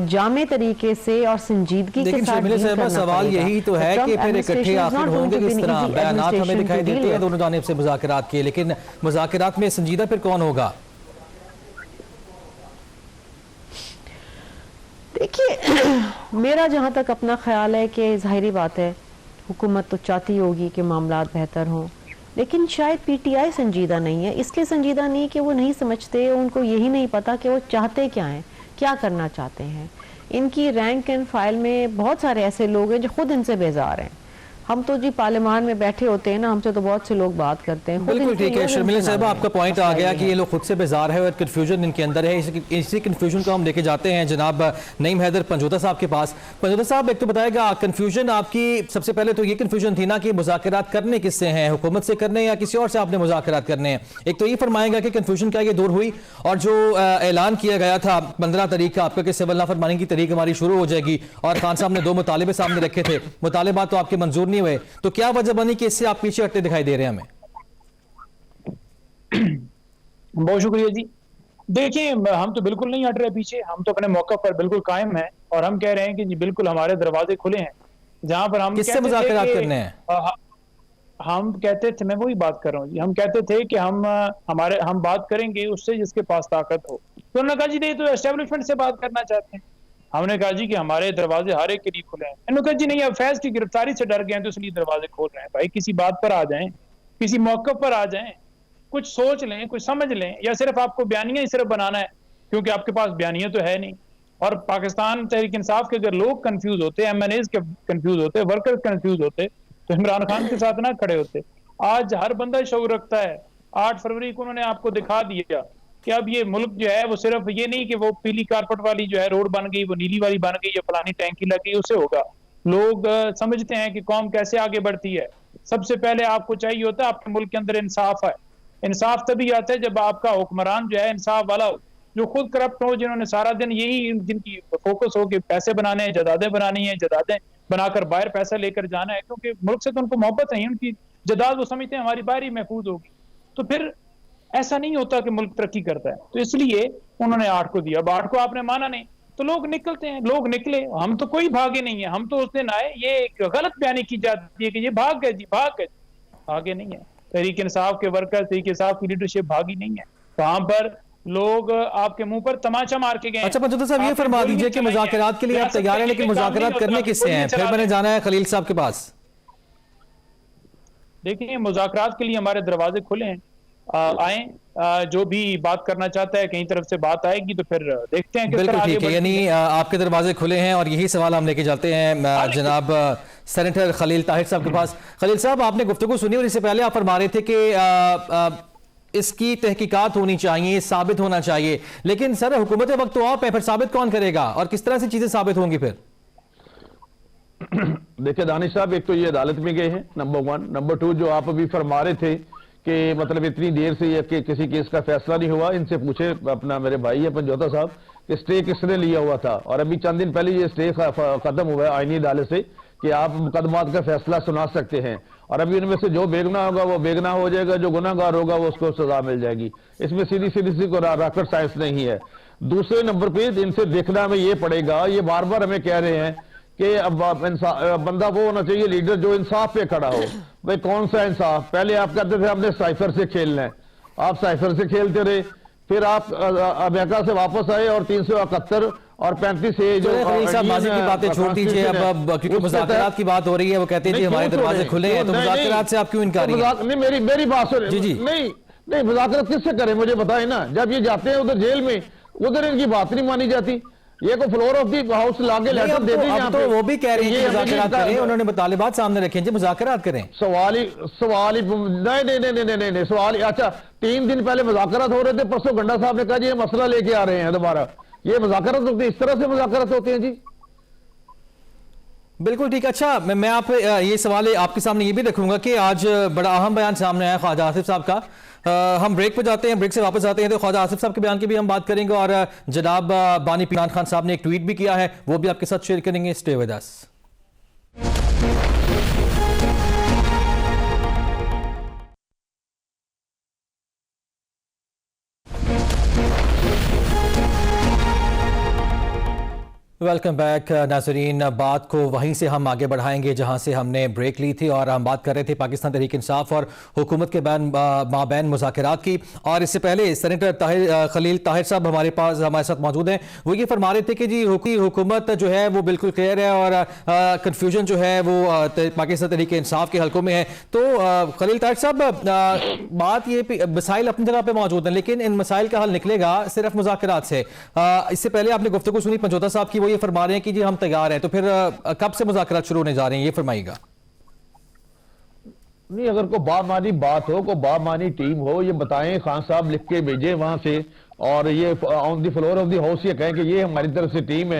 जामे तरीके से और संजीदगी के साथ
शर्मिला साहबा, सवाल यही तो है कि फिर इकट्ठे आखिर होंगे किस तरह? बयानात हमें दिखाई देते हैं दोनों जानिब से मुज़ाकरात के, लेकिन मुज़ाकरात में संजीदा फिर कौन होगा?
देखिए मेरा जहां तक अपना ख्याल है कि जाहिर बात है हुकूमत तो चाहती होगी कि मामलात बेहतर हों, लेकिन शायद पीटीआई संजीदा नहीं है। इसलिए संजीदा नहीं कि वो नहीं समझते, उनको यही नहीं पता कि वो चाहते क्या हैं, क्या करना चाहते हैं। इनकी रैंक एंड फाइल में बहुत सारे ऐसे लोग हैं जो खुद इनसे बेजार हैं। हम तो जी पार्लियामान में बैठे होते हैं ना, हमसे तो बहुत से लोग बात करते हैं।
बिल्कुल ठीक है शर्मिला साहब, आपका पॉइंट आ गया कि ये लोग खुद से बेजार है और कन्फ्यूजन इनके अंदर है। इसी कन्फ्यूजन को हम लेके जाते हैं जनाब नईम हैदर पंजोता साहब के पास। पंजोता साहब, एक तो बताएगा कन्फ्यूजन आपकी, सबसे पहले तो ये कन्फ्यूजन थी ना कि मुज़ाकरात करने किससे हैं, हुकूमत से करने या किसी और से आपने मुज़ाकरात करने हैं। एक तो ये फरमाएगा कि कन्फ्यूजन क्या ये दूर हुई, और जो ऐलान किया गया था 15 तारीख का आपका कि सिविल नाफरमानी की तारीख हमारी शुरू हो जाएगी, और खान साहब ने 2 मुतालिबे सामने रखे थे, मुतालिबात तो आपके मंजूर नहीं हुए, तो क्या वजह बनी कि इससे आप पीछे हटते दिखाई दे रहे हैं हमें?
बहुत शुक्रिया जी। देखिए हम तो बिल्कुल नहीं हट रहे पीछे, हम तो अपने मौके पर बिल्कुल कायम हैं और हम कह रहे हैं कि जी बिल्कुल हमारे दरवाजे खुले हैं। जहां पर हम
किससे मुज़ाकरात करने हैं?
हम कहते थे, मैं वही बात कर रहा हूँ जी, हम कहते थे कि हम बात करेंगे उससे जिसके पास ताकत हो। तो उन्होंने कहा जी तो एस्टेब्लिशमेंट से बात करना चाहते हैं। हमने कहा जी कि हमारे दरवाजे हर एक के लिए खुले हैं। इन्होंने कहा जी नहीं, अब फैज की गिरफ्तारी से डर गए हैं तो इसलिए दरवाजे खोल रहे हैं। भाई किसी बात पर आ जाएं, किसी मौके पर आ जाएं, कुछ सोच लें, कुछ समझ लें, या सिर्फ आपको बयानिया ही सिर्फ बनाना है, क्योंकि आपके पास बयानिया तो है नहीं। और पाकिस्तान तहरीक इंसाफ के अगर लोग कंफ्यूज होते, MNAs के कंफ्यूज होते, वर्कर्स कंफ्यूज होते, तो इमरान खान के साथ ना खड़े होते। आज हर बंदा शौक रखता है। 8 फरवरी को उन्होंने आपको दिखा दिया कि अब ये मुल्क जो है वो सिर्फ ये नहीं कि वो पीली कारपेट वाली जो है रोड बन गई, वो नीली वाली बन गई, या फलानी टैंकी लग गई, उससे होगा। लोग समझते हैं कि कौम कैसे आगे बढ़ती है। सबसे पहले आपको चाहिए होता है आपके मुल्क के अंदर इंसाफ है। इंसाफ तभी आता है जब आपका हुक्मरान जो है इंसाफ वाला हो, जो खुद करप्ट हो, जिन्होंने सारा दिन यही जिनकी फोकस हो कि पैसे बनाने हैं, जदादें बनानी है, जदादें बनाकर बाहर पैसा लेकर जाना है, क्योंकि मुल्क से तो उनको मोहब्बत है, उनकी जदाद वो समझते हैं हमारी बाहर ही महफूज होगी। तो फिर ऐसा नहीं होता कि मुल्क तरक्की करता है। तो इसलिए उन्होंने 8 को दिया। अब 8 को आपने माना नहीं तो लोग निकलते हैं, लोग निकले। हम तो कोई भागे नहीं है, हम तो उस दिन आए। ये एक गलत बयानी की जाती है कि ये भाग गए जी, भाग गए। भागे नहीं है। तहरीक इंसाफ के वर्कर, तहरीक इंसाफ की लीडरशिप भागी नहीं है। वहां पर लोग आपके मुंह पर तमाचा मार के गए।
अच्छा पंजोता साहब, ये फरमा दीजिए कि मुज़ाकरात के लिए आप तैयार हैं, लेकिन मुज़ाकरात करने किससे हैं? फिर मैंने जाना है खलील साहब के पास।
देखिए मुज़ाकरात के लिए हमारे दरवाजे खुले हैं, आए। जो भी बात करना चाहता है, कहीं तरफ से बात आएगी तो फिर देखते हैं।
बिल्कुल ठीक है, यानी आपके दरवाजे खुले हैं, और यही सवाल हम लेके जाते हैं जनाब सेनेटर खलील ताहिर साहब के पास। खलील साहब, आपने गुफ्तगू सुनी और इससे पहले आप फरमा रहे थे कि इसकी तहकीकात होनी चाहिए, साबित होना चाहिए, लेकिन सर हुकूमत वक्त तो आप है, फिर साबित कौन करेगा और किस तरह से चीजें साबित होंगी फिर?
देखिए दानिश साहब, एक तो ये अदालत में गए हैं, नंबर 1। नंबर 2, जो आप अभी फरमा रहे थे कि मतलब इतनी देर से या कि किसी केस का फैसला नहीं हुआ, इनसे पूछे अपना मेरे भाई है पंजोता साहब कि स्टे किसने लिया हुआ था। और अभी चंद दिन पहले ये स्टे खत्म हुआ है आईनी अदालत से कि आप मुकदमात का फैसला सुना सकते हैं, और अभी उनमें से जो बेगुनाह होगा वो बेगुनाह हो जाएगा, जो गुनाहगार होगा वो उसको सजा मिल जाएगी। इसमें सीधी सीधी को रॉकेट साइंस नहीं है। दूसरे नंबर पे इनसे देखना हमें ये पड़ेगा, ये बार बार हमें कह रहे हैं कि अब बंदा वो होना चाहिए लीडर जो इंसाफ पे खड़ा हो। भाई कौन सा इंसाफ? पहले आप कहते थे हमने साइफर से खेलना है, आप साइफर से खेलते रहे, फिर आप अमेरिका से वापस आए और 371 और 35 से जो
माजी की बातें छोड़ दीजिए, अब क्योंकि मुज़ाकरात की बात हो रही है, वो कहते हैं जी हमारे दरवाजे खुले हैं, तो मुज़ाकरात से आप क्यों इनकार?
नहीं, मेरी बात सुन। जी नहीं, मुज़ाकरात किससे करें मुझे बताएं ना। जब ये जाते हैं उधर जेल में, उधर इनकी बात नहीं मानी जाती। ये को फ्लोर ऑफ दी हाउस लाके लेटर दे दी।
तो वो भी कह रहे हैं कि मुज़ाकरात करें, उन्होंने मुतालिबात सामने रखे हैं, मुज़ाकरात करें।
सवाल ही नहीं सवाल। अच्छा 3 दिन पहले मुज़ाकरात हो रहे थे, परसों गंडा साहब ने कहा जी ये मसला लेके आ रहे हैं दोबारा। ये मुज़ाकरात होते हैं, इस तरह से मुज़ाकरात होते हैं जी।
बिल्कुल ठीक। अच्छा मैं आप ये सवाल आपके सामने ये भी रखूंगा कि आज बड़ा अहम बयान सामने आया ख्वाजा आसिफ साहब का। हम ब्रेक पे जाते हैं, ब्रेक से वापस आते हैं तो ख्वाजा आसिफ साहब के बयान की भी हम बात करेंगे, और जनाब बानी इमरान खान साहब ने एक ट्वीट भी किया है, वो भी आपके साथ शेयर करेंगे। Stay with us. Welcome back नाजरीन। बात को वहीं से हम आगे बढ़ाएंगे जहां से हमने ब्रेक ली थी और हम बात कर रहे थे पाकिस्तान तहरीक इंसाफ और हुकूमत के माबैन मुज़ाकरात की। और इससे पहले सेनेटर खलील ताहिर साहब हमारे साथ मौजूद हैं। वो ये फरमा रहे थे कि जी हुकूमत जो है वो बिल्कुल क्लियर है और कन्फ्यूजन जो है वो पाकिस्तान तहरीक इंसाफ के हलकों में है। तो खलील ताहिर साहब, बात ये मसाइल अपनी जगह पर मौजूद हैं, लेकिन इन मसाइल का हल निकलेगा सिर्फ मुज़ाकरात से। इससे पहले आपने गुफ्तगू सुनी पंजोता साहब की, ये फरमा रहे हैं कि जी हम तैयार हैं, तो फिर कब से मुज़ाकरात शुरू होने जा रहे हैं, ये फरमाइएगा।
नहीं, अगर कोई बामानी बात हो, कोई बामानी टीम हो, ये बताएं, खान साहब लिख के भेजें वहां से, और ये on the floor of the house ये कहें कि ये हमारी तरफ से टीम है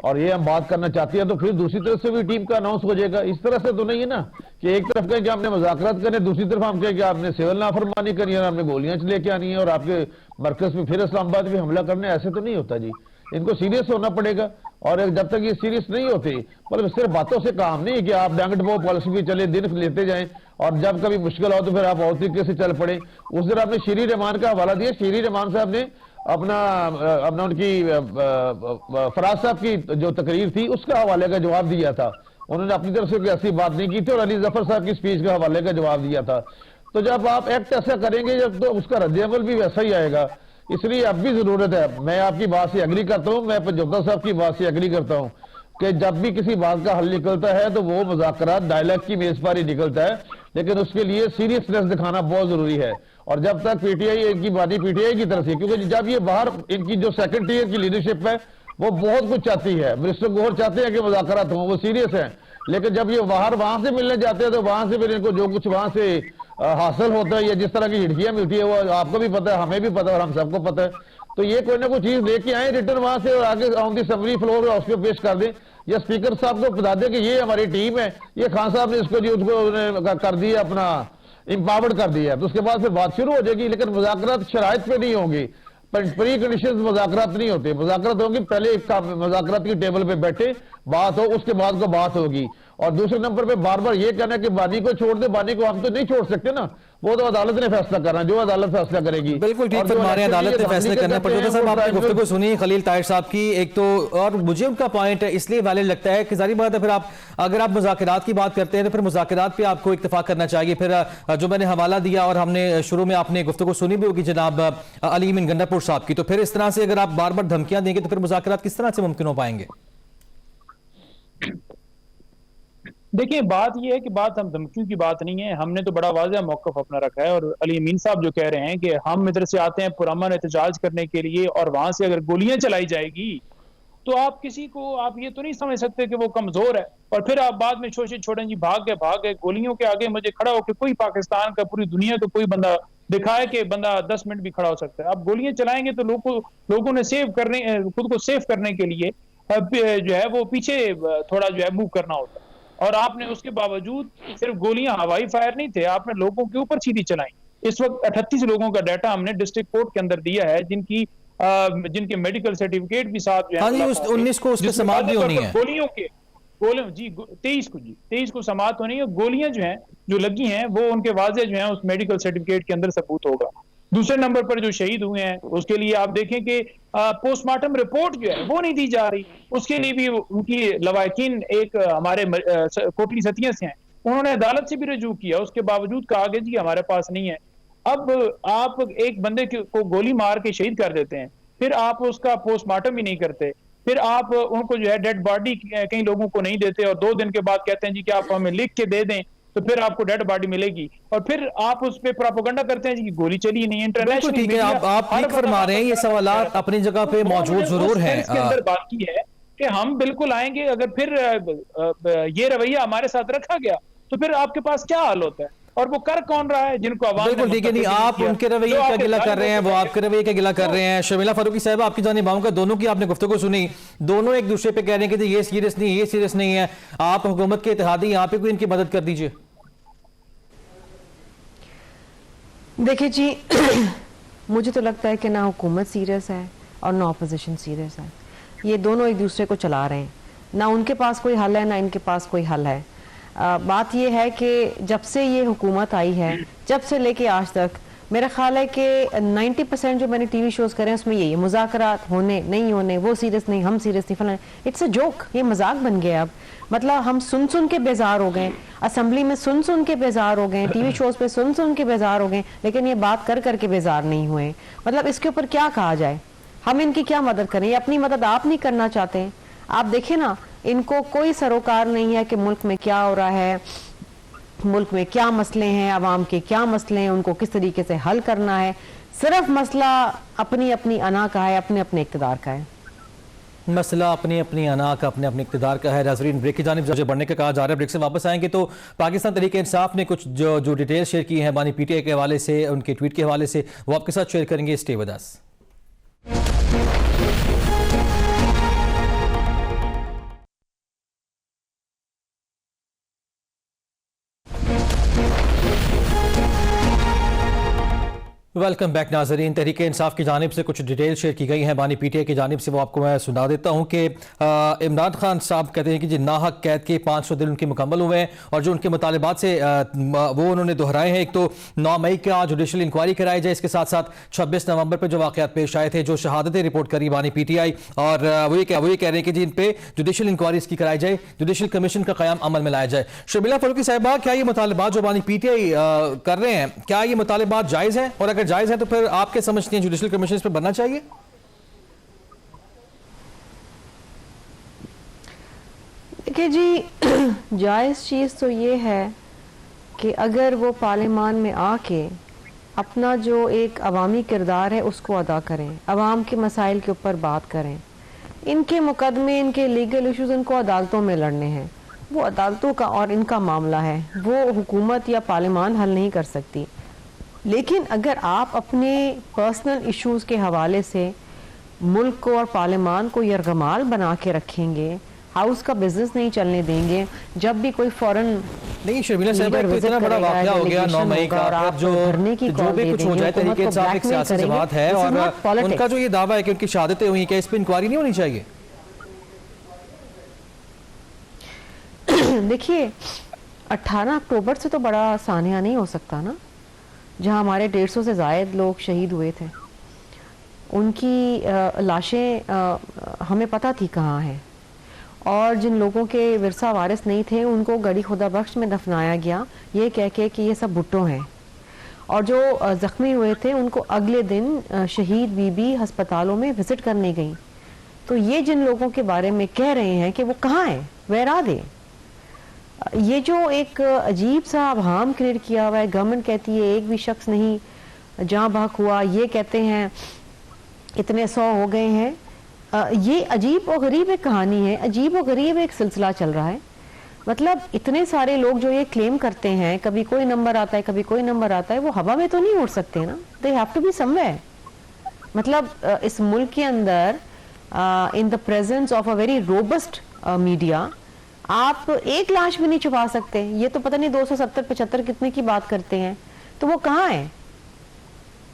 और ये हम बात करना चाहते हैं, तो फिर दूसरी तरफ से भी टीम का अनाउंस हो जाएगा। इस तरह से तो नहीं है ना कि एक तरफ कहें कि आपने मुज़ाकरात करने, दूसरी तरफ हम कहें कि आपने सिविल नाफरमानी करनी है, आपने गोलियां लेके आनी है और आपके मरकज में फिर इस्लामाबाद में हमला करने। ऐसे तो नहीं होता जी, इनको सीरियस होना पड़ेगा। और जब तक ये सीरियस नहीं होते, मतलब सिर्फ बातों से काम नहीं है कि आप डांग डबो पॉलिसी भी चले, दिन लेते जाएं और जब कभी मुश्किल हो तो फिर आप और तरीके से चल पड़े। उस दिन आपने शीरी रहमान का हवाला दिया। शीरी रहमान साहब ने अपना उनकी फराज साहब की जो तकरीर थी उसका हवाले का जवाब दिया था। उन्होंने अपनी तरफ से कोई ऐसी बात नहीं की थी और अली जफर साहब की स्पीच के हवाले का जवाब दिया था। तो जब आप एक्ट ऐसा करेंगे जब, तो उसका रद्द-ए-अमल भी वैसा ही आएगा। इसलिए अब भी जरूरत है, मैं आपकी बात से एग्री करता हूं, मैं पंजोता साहब की बात से एग्री करता हूं कि जब भी किसी बात का हल निकलता है तो वो मुज़ाकरात डायलॉग की मेज पर ही निकलता है, लेकिन उसके लिए सीरियसनेस दिखाना बहुत जरूरी है। और जब तक पीटीआई, इनकी बानी पीटीआई की तरफ से, क्योंकि जब ये बाहर इनकी जो सेकंड टीयर की लीडरशिप है वो बहुत कुछ चाहती है, मिनिस्टर गोहर चाहते हैं कि मुज़ाकरात हों, वो सीरियस हैं, लेकिन जब ये बाहर वहां से मिलने जाते हैं तो वहां से फिर इनको जो कुछ वहां से हासिल होता है या जिस तरह की हिड़कियां मिलती है वो आपको भी पता है, हमें भी पता है और हम सबको पता है। तो ये कोई ना कोई चीज लेके आए रिटर्न वहां से और आगे on the assembly floor house पे पेश कर दें या स्पीकर साहब को बता दें कि ये हमारी टीम है, ये खान साहब ने इसको जी उसको कर दिया, अपना इंपावर्ड कर दिया, तो उसके बाद फिर बात शुरू हो जाएगी। लेकिन मुज़ाकरात शराइत पे नहीं होंगी, प्री कंडीशन मुज़ाकरात नहीं होते। मुज़ाकरात होंगी पहले एक मुज़ाकरात की टेबल पे बैठे बात हो, उसके बाद को बात होगी। और दूसरे नंबर पे बार बार ये कहना कि बानी को छोड़ दे, बानी को हम तो नहीं छोड़ सकते ना, वो तो अदालत ने फैसला करना, जो अदालत फैसला करेगी।
बिल्कुल ठीक फरमा रहे हैं, अदालत ने फैसला करना पड़ेगा। साहब आपने गुफ्तगू सुनी खलील ताहिर साहब की, एक तो और मुझे उनका पॉइंट इसलिए वैलिड लगता है कि जारी बात है, फिर आप अगर आप मुज़ाकरात की बात करते हैं तो फिर मुज़ाकरात पे आपको इत्तेफाक करना चाहिए। फिर जो मैंने हवाला दिया और हमने शुरू में आपने गुफ्तगू सुनी भी होगी जनाब अली अमीन गंडापुर साहब की, तो फिर इस तरह से अगर आप बार बार धमकियां देंगे तो फिर मुज़ाकरात किस तरह से मुमकिन हो पाएंगे?
देखिए, बात यह है कि बात हम धमकियों की बात नहीं है, हमने तो बड़ा वाज़ेह मौक़िफ़ अपना रखा है। और अली अमीन साहब जो कह रहे हैं कि हम इधर से आते हैं पुरअमन एहतजाज करने के लिए और वहां से अगर गोलियां चलाई जाएगी तो आप किसी को आप ये तो नहीं समझ सकते कि वो कमजोर है और फिर आप बाद में छोटे जी भाग गए गोलियों के आगे मुझे खड़ा होकर कोई पाकिस्तान का, पूरी दुनिया का कोई बंदा दिखाए कि बंदा 10 मिनट भी खड़ा हो सकता है। आप गोलियां चलाएंगे तो लोगों ने खुद को सेव करने के लिए जो है वो पीछे थोड़ा जो है मूव करना होता है। और आपने उसके बावजूद सिर्फ गोलियां, हवाई फायर नहीं थे, आपने लोगों के ऊपर सीधी चलाई। इस वक्त 38 लोगों का डाटा हमने डिस्ट्रिक्ट कोर्ट के अंदर दिया है जिनके मेडिकल सर्टिफिकेट भी साथ जो है
19 को उसकी समाप्त भी होनी है,
गोलियों जी 23 को समाप्त होनी है। गोलियां जो हैं जो लगी हैं वो उनके वाजे जो हैं उस मेडिकल सर्टिफिकेट के अंदर सबूत होगा। दूसरे नंबर पर जो शहीद हुए हैं उसके लिए आप देखें कि पोस्टमार्टम रिपोर्ट जो है वो नहीं दी जा रही, उसके लिए भी उनकी लवाकिन एक हमारे कोटली सतिया से हैं, उन्होंने अदालत से भी रजू किया, उसके बावजूद कहा गया जी हमारे पास नहीं है। अब आप एक बंदे को गोली मार के शहीद कर देते हैं, फिर आप उसका पोस्टमार्टम ही नहीं करते, फिर आप उनको जो है डेड बॉडी कई लोगों को नहीं देते और 2 दिन के बाद कहते हैं जी कि आप हमें लिख के दे दें तो फिर आपको डेड बॉडी मिलेगी, और फिर आप उस पे प्रोपेगेंडा करते हैं जी कि गोली चली नहीं। इंटरनेशनल
ठीक है, आप ठीक फरमा रहे हैं, ये सवालात अपनी जगह पे मौजूद जरूर हैं।
इसके अंदर बात की है कि हम बिल्कुल आएंगे, अगर फिर ये रवैया हमारे साथ रखा गया तो फिर आपके पास क्या हाल होता है, और वो कर कौन रहा है जिनको आवाज।
बिल्कुल ठीक है, नहीं आप उनके रवैये का गिला कर रहे हैं, वो आपके रवैये का गिला कर रहे हैं। शर्मिला फारूकी साहब, आपकी जानिब आऊंगा, दोनों की आपने गुफ्तगू सुनी, दोनों एक दूसरे पे कह रहे हैं कि ये सीरियस नहीं, ये सीरियस नहीं है, आप हुकूमत के इत्तेहादी यहाँ पे कोई इनकी मदद कर दीजिए।
देखिए जी मुझे तो लगता है कि ना हुकूमत सीरियस है और ना अपोजिशन सीरियस है, ये दोनों एक दूसरे को चला रहे हैं, ना उनके पास कोई हल है ना इनके पास कोई हल है। बात ये है कि जब से ये हुकूमत आई है, जब से लेके आज तक मेरा ख्याल है कि 90% जो मैंने टीवी शोज करे हैं उसमें यही मुज़ाकरात होने नहीं होने, वो सीरियस नहीं, हम सीरियस नहीं, फलाना। इट्स अ जोक, ये मजाक बन गया अब। मतलब हम सुन सुन के बेजार हो गए, असेंबली में सुन सुन के बेजार हो गए, टीवी शोज पे सुन सुन के बेजार हो गए, लेकिन ये बात कर करके बेजार नहीं हुए। मतलब इसके ऊपर क्या कहा जाए, हम इनकी क्या मदद करें? ये अपनी मदद आप नहीं करना चाहते हैं। आप देखें ना, इनको कोई सरोकार नहीं है कि मुल्क में क्या हो रहा है, मुल्क में क्या मसले हैं, आवाम के क्या मसले हैं, उनको किस तरीके से हल करना है। सिर्फ मसला अपनी अपनी अना का है, अपने अपने इक़्तिदार का है।
मसला अपनी अपनी अना का, अपने अपने इक़्तिदार का है। नाज़रीन, ब्रेक की जानिब जो बढ़ने का कहा जा रहा है, ब्रेक से वापस आएंगे तो पाकिस्तान तहरीक इंसाफ ने कुछ जो डिटेल शेयर की हैं बानी पीटीआई के हवाले से, उनके ट्वीट के हवाले से, वो आपके साथ शेयर करेंगे। Stay with us. Welcome back नाजरीन। तहरीक इंसाफ की जानिब से कुछ डिटेल शेयर की गई हैं बानी पीटीआई की जानिब से, वो आपको मैं सुना देता हूँ कि इमरान खान साहब कहते हैं कि जी नाहक कैद के 500 दिन उनके मुकम्मल हुए हैं और जो उनके मुतालिबात से वो उन्होंने दोहराए हैं। एक तो 9 मई का जुडिशल इंक्वायरी कराई जाए, इसके साथ साथ 26 नवंबर पर जो वाक़यात पेश आए थे, जो शहादतें रिपोर्ट करी बानी पीटीआई, और वो ये कह रहे हैं कि जी इन पे जुडिशल इंक्वायरी इसकी कराई जाए, जुडिशल कमीशन का क़याम अमल में लाया जाए। शर्मिला फारूकी साहिबा, क्या ये मुतालिबात जो बानी पीटीआई कर रहे हैं, क्या ये मुतालिबात जायज़ हैं? और अगर जायज़ है तो फिर आप क्या समझती हैं, जुडिशल कमीशन इस पर बनना चाहिए?
देखिए जी, जायज़ चीज़ तो ये है कि अगर वो पार्लियामान में आके अपना जो एक अवामी किरदार है उसको अदा करें, अवाम के मसाइल के ऊपर बात करें। इनके मुकदमे, इनके लीगल इश्यूज इनको अदालतों में लड़ने हैं, वो अदालतों का और इनका मामला है, वो हुकूमत या पार्लियामान हल नहीं कर सकती। लेकिन अगर आप अपने पर्सनल इश्यूज के हवाले से मुल्क को और पार्लियामान को यरगमाल बना के रखेंगे, हाउस का बिजनेस नहीं चलने देंगे, जब भी कोई फॉरेन
नहीं शर्मिला साहब, तो इतना बड़ा वाकया हो गया 9 मई का, जो भी कुछ हो जाए, तहरीक इंसाफ एक सियासी जमात है और उनका जो ये दावा है कि उनकी शहादतें हुई, क्या इस पर इंक्वायरी नहीं होनी चाहिए?
देखिए, 18 अक्टूबर से तो बड़ा सानिया नहीं हो सकता ना, जहां हमारे 150 से ज़ायद लोग शहीद हुए थे। उनकी लाशें हमें पता थी कहाँ हैं, और जिन लोगों के विरसा वारिस नहीं थे उनको गड़ी खुदा बख्श में दफनाया गया, ये कह के कि ये सब भुट्टो हैं। और जो ज़ख्मी हुए थे उनको अगले दिन शहीद बीबी हस्पतालों में विजिट करने गई। तो ये जिन लोगों के बारे में कह रहे हैं कि वो कहाँ हैं, वेयर आर दे, ये जो एक अजीब सा अवहाम क्रिएट किया हुआ है। गवर्नमेंट कहती है एक भी शख्स नहीं जहाँ बहक हुआ, ये कहते हैं इतने 100 हो गए हैं। ये अजीब और गरीब एक कहानी है, अजीब और गरीब एक सिलसिला चल रहा है। मतलब इतने सारे लोग जो ये क्लेम करते हैं, कभी कोई नंबर आता है कभी कोई नंबर आता है, वो हवा में तो नहीं उड़ सकते ना, they have to be somewhere. मतलब इस मुल्क के अंदर in the presence of a very robust media आप एक लाश भी नहीं छुपा सकते। ये तो पता नहीं 270-75 कितने की बात करते हैं, तो वो कहाँ है?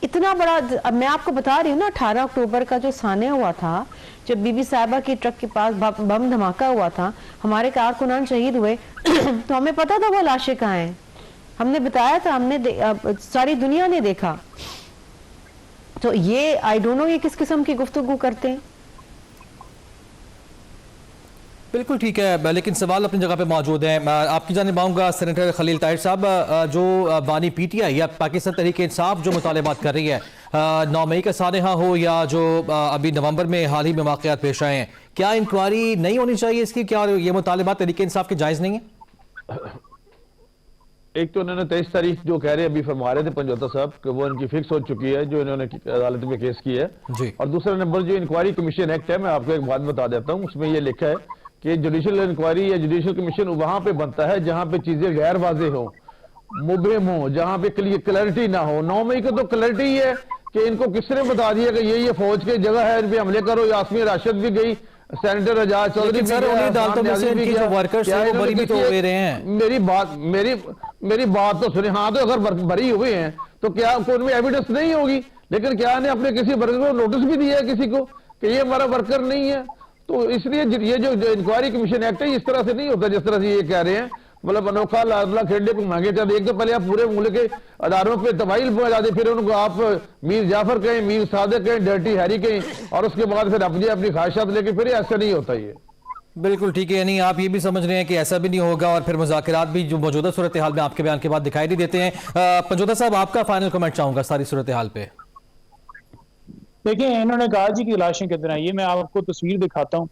इतना बड़ा, अब मैं आपको बता रही हूँ ना, 18 अक्टूबर का जो सानिया हुआ था, जब बीबी साहिबा की ट्रक के पास बम धमाका हुआ था, हमारे कारकुनान शहीद हुए तो हमें पता था वो लाशें कहाँ हैं, हमने बताया था, हमने सारी दुनिया ने देखा। तो ये आई डोंट नो ये किस किस्म की गुफ्तगू करते हैं।
बिल्कुल ठीक है, लेकिन सवाल अपनी जगह पे मौजूद है। आपकी जानिब आऊँगा सेनेटर खलील ताहिर साहब, जो बानी पीटीआई या पाकिस्तान तहरीक इंसाफ जो मुतालिबात कर रही है, 9 मई का सानिया हो या जो अभी नवंबर में हाल ही में वाक़यात पेश आए हैं, क्या इंक्वायरी नहीं होनी चाहिए इसकी? क्या ये मुतालिबात तहरीक इंसाफ के जायज़ नहीं है?
एक तो उन्होंने 23 तारीख जो कह रहे अभी फरमा रहे थे पंजोता साहब कि वो इनकी फिक्स हो चुकी है, जो इन्होंने अदालत में केस की है
जी।
और दूसरा नंबर जो इंक्वायरी कमीशन एक्ट है, मैं आपको एक बात बता देता हूँ, उसमें ये लिखा है कि जुडिशल इंक्वायरी या जुडिशल कमीशन वहां पे बनता है जहां पे चीजें गैर वाजे हो, मुबहम हो, जहां पे क्लैरिटी ना हो। 9 मई को तो क्लैरिटी है कि इनको किसने बता दिया कि ये फौज की जगह है, इन पे हमले करो। यास्मीन राशिद भी गई, सेनेटर एजाज चौधरी मेरी बात तो सुने। हाँ, तो अगर भरी हुए हैं तो क्या उनमें एविडेंस नहीं होगी? लेकिन क्या ने अपने किसी वर्कर को नोटिस भी दिया है किसी को कि ये हमारा वर्कर नहीं है? तो इसलिए ये जो इंक्वायरी कमीशन एक्ट है इस तरह से नहीं होता जिस तरह से ये कह रहे हैं। मतलब अनोखा लाडला खेलने को मांगे थे। एक तो पहले आप पूरे मुल्क के अदारों पे तबाही पहुंचा दे, फिर उनको आप मीर जाफर कहें, मीर सादिक कहें, डर्टी हैरी कहें, और उसके बाद फिर अपनी अपनी ख्वाहिशात लेके, फिर ऐसा नहीं होता ये।
बिल्कुल ठीक है, यानी आप ये भी समझ रहे हैं कि ऐसा भी नहीं होगा और फिर मुज़ाकरात भी जो मौजूदा सूरत हाल में आपके बयान के बाद दिखाई नहीं देते हैं। पंजोता साहब, आपका फाइनल कमेंट चाहूंगा सारी सूरत हाल पे।
देखिए, इन्होंने कहा जी कि लाशें कितना, ये मैं आपको तस्वीर दिखाता हूँ,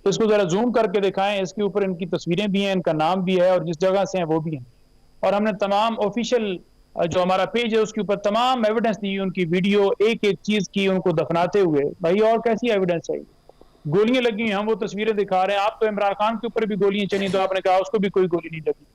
इसको जरा जूम करके दिखाएं। इसके ऊपर इनकी तस्वीरें भी हैं, इनका नाम भी है और जिस जगह से हैं वो भी हैं। और हमने तमाम ऑफिशियल जो हमारा पेज है उसके ऊपर तमाम एविडेंस दी, उनकी वीडियो एक एक चीज की उनको दफनाते हुए। भाई और कैसी एविडेंस है? गोलियां लगी, हम वो तस्वीरें दिखा रहे हैं। आप तो इमरान खान के ऊपर भी गोलियां चली, तो आपने कहा उसको भी कोई गोली नहीं लगी।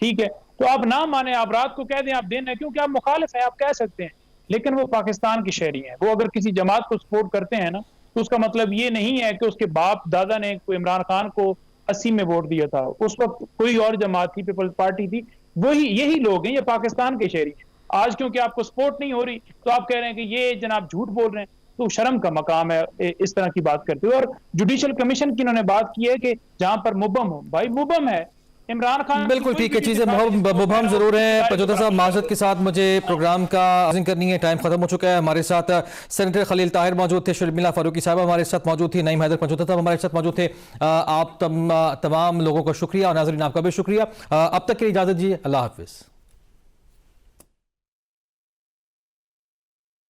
ठीक है, तो आप ना माने, आप रात को कह दें आप दिन है, क्योंकि आप मुखालिफ हैं, आप कह सकते हैं, लेकिन वो पाकिस्तान की शहरी हैं। वो अगर किसी जमात को सपोर्ट करते हैं ना, तो उसका मतलब ये नहीं है कि उसके बाप दादा ने इमरान खान को 80 में वोट दिया था। उस वक्त कोई और जमात थी, पीपल्स पार्टी थी। यही लोग हैं, ये पाकिस्तान के शहरी हैं। आज क्योंकि आपको सपोर्ट नहीं हो रही तो आप कह रहे हैं कि ये जनाब झूठ बोल रहे हैं, तो शर्म का मकाम है इस तरह की बात करते हुए। और जुडिशल कमीशन की इन्होंने बात की है कि जहां पर मुबम हो, भाई मुबम है इमरान खान।
बिल्कुल ठीक है, चीजें मुबहम जरूर है। पंजोता साहब, माजरत के साथ मुझे प्रोग्राम का करनी है, टाइम खत्म हो चुका है। हमारे साथ सेनेटर खलील ताहिर मौजूद थे, शर्मिला फारूकी साहब हमारे साथ मौजूद थी, नईम हैदर पंजोता साहब हमारे साथ मौजूद थे। आप तमाम लोगों का शुक्रिया और नाज़रीन आपका भी शुक्रिया। अब तक की इजाजत जी, अल्लाह हाफिज।